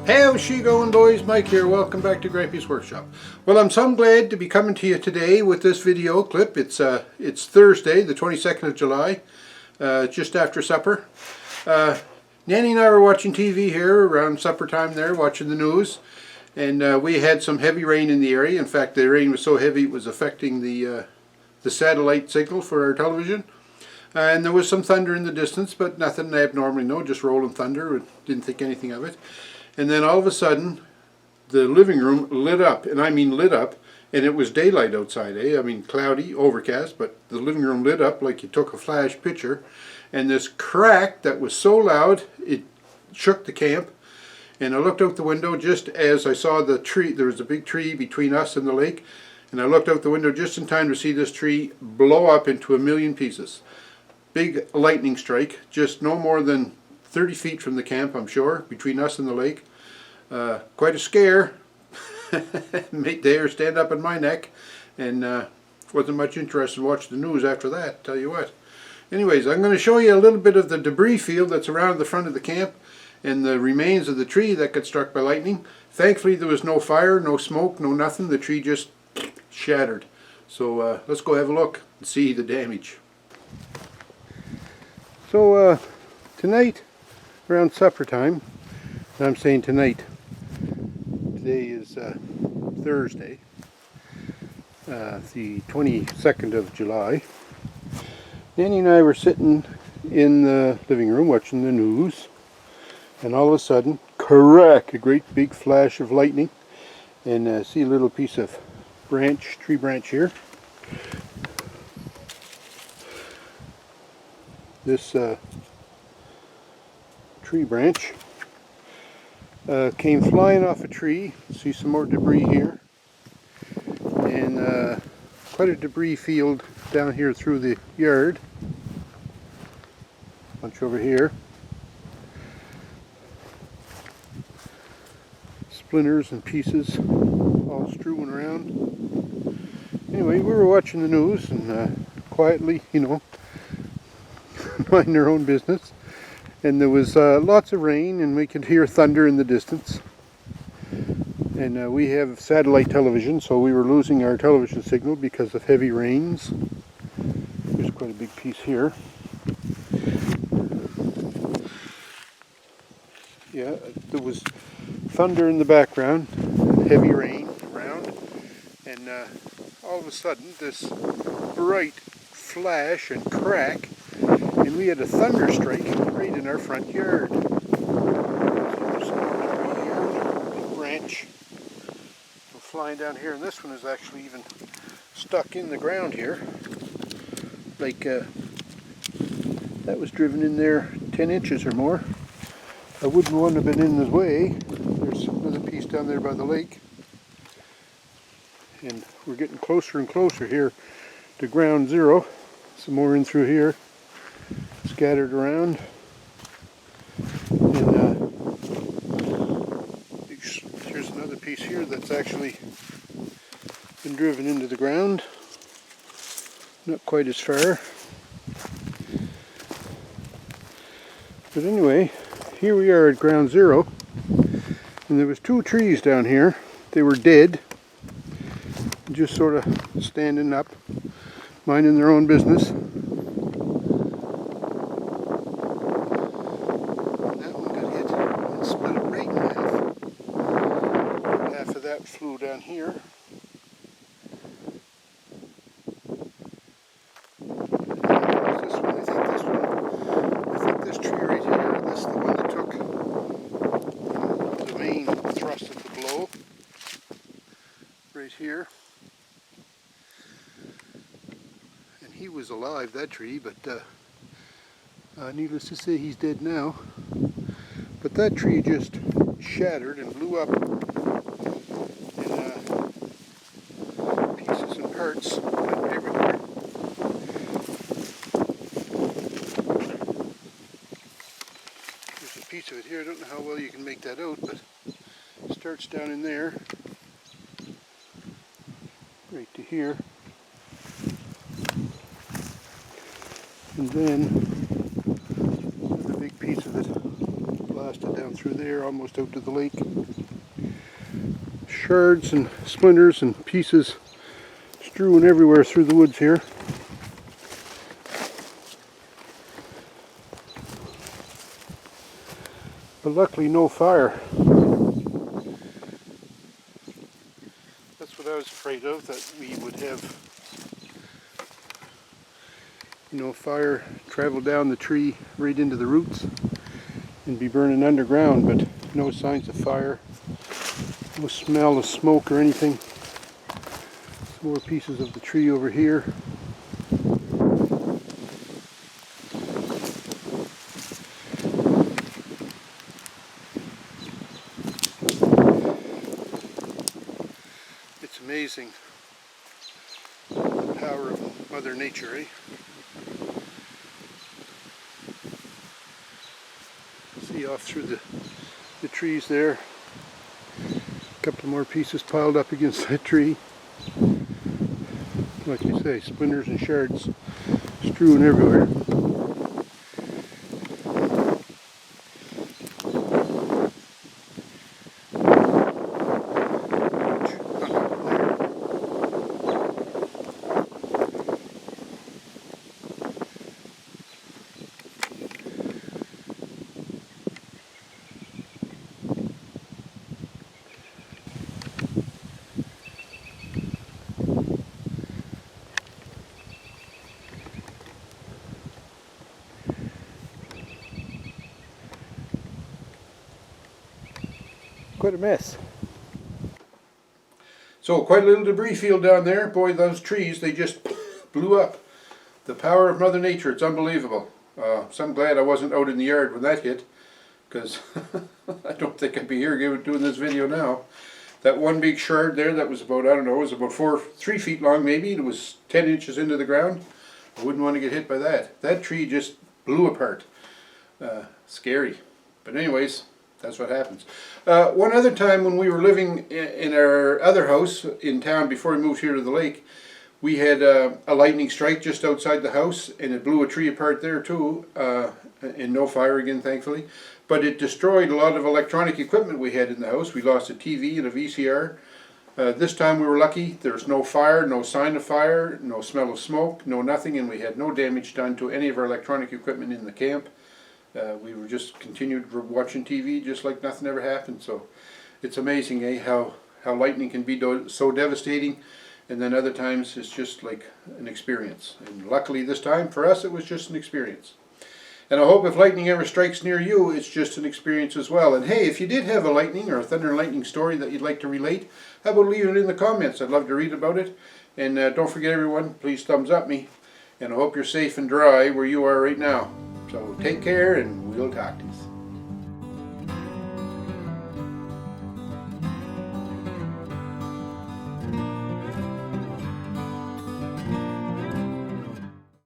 Hey, how's she going, boys? Mike here. Welcome back to Grampie's Workshop. Well, I'm so glad to be coming to you today with this video clip. It's Thursday, the 22nd of July, just after supper. Nanny and I were watching TV here around supper time there, watching the news, and we had some heavy rain in the area. In fact, the rain was so heavy it was affecting the satellite signal for our television. And there was some thunder in the distance, but nothing abnormally, no, just rolling thunder. Didn't think anything of it. And then all of a sudden, the living room lit up, and I mean lit up, and it was daylight outside, I mean cloudy, overcast, but the living room lit up like you took a flash picture. And this crack that was so loud, it shook the camp. And I looked out the window just as I saw the tree. There was a big tree between us and the lake. And I looked out the window just in time to see this tree blow up into a million pieces. Big lightning strike, just no more than 30 feet from the camp, I'm sure, between us and the lake. Quite a scare. Made the hair stand up on my neck, and wasn't much interested in watching the news after that, tell you what. Anyways, I'm going to show you a little bit of the debris field that's around the front of the camp and the remains of the tree that got struck by lightning. Thankfully there was no fire, no smoke, no nothing. The tree just shattered. So let's go have a look and see the damage. So tonight, around supper time, and I'm saying tonight, today is Thursday, the 22nd of July. Nanny and I were sitting in the living room watching the news, and all of a sudden, crack, a great big flash of lightning, and see a little piece of tree branch here. This tree branch came flying off a tree. See some more debris here, and quite a debris field down here through the yard. Bunch over here. Splinters and pieces all strewn around. Anyway, we were watching the news and quietly, you know, mind their own business, and there was lots of rain, and we could hear thunder in the distance. And we have satellite television, so we were losing our television signal because of heavy rains. There's quite a big piece here. Yeah, there was thunder in the background, heavy rain around, and all of a sudden this bright flash and crack, and we had a thunder strike right in our front yard. There's a big branch flying down here, and this one is actually even stuck in the ground here. Like that was driven in there 10 inches or more. I wouldn't want to have been in his way. There's another piece down there by the lake. And we're getting closer and closer here to ground zero. Some more in through here, scattered around. And here's another piece here that's actually been driven into the ground. Not quite as far. But anyway, here we are at ground zero. And there was two trees down here. They were dead. Just sort of standing up, minding their own business. That flew down here. This one, I think this tree right here, this is the one that took the main thrust of the blow. Right here. And he was alive, that tree, but needless to say he's dead now. But that tree just shattered and blew up parts everywhere. There's a piece of it here. I don't know how well you can make that out, but it starts down in there, right to here, and then a big piece of it blasted down through through there, almost out to the lake. Shards and splinters and pieces strewn everywhere through the woods here. But luckily no fire. That's what I was afraid of, that we would have, you know, fire travel down the tree right into the roots and be burning underground, but no signs of fire, no smell of smoke or anything. Some more pieces of the tree over here. It's amazing the power of Mother Nature, eh? See off through the trees there. A couple more pieces piled up against that tree. Like you say, splinters and shards strewn everywhere. Quite a mess. So quite a little debris field down there. Boy, those trees, they just blew up. The power of Mother Nature, it's unbelievable. So I'm glad I wasn't out in the yard when that hit, because I don't think I'd be here doing this video now. That one big shard there that was about, I don't know, it was about 3 feet long maybe. It was 10 inches into the ground. I wouldn't want to get hit by that. That tree just blew apart. Scary. But anyways, that's what happens. One other time when we were living in our other house in town before we moved here to the lake, we had a lightning strike just outside the house, and it blew a tree apart there too, and no fire again, thankfully. But it destroyed a lot of electronic equipment we had in the house. We lost a TV and a VCR. This time we were lucky. There's no fire, no sign of fire, no smell of smoke, no nothing, and we had no damage done to any of our electronic equipment in the camp. We were just continued watching TV just like nothing ever happened. So it's amazing, eh, how lightning can be so devastating, and then other times it's just like an experience. And luckily this time for us it was just an experience. And I hope if lightning ever strikes near you, it's just an experience as well. And hey, if you did have a lightning or a thunder and lightning story that you'd like to relate, how about leaving it in the comments? I'd love to read about it. And don't forget everyone, please thumbs up me. And I hope you're safe and dry where you are right now. So take care, and we'll talk to you.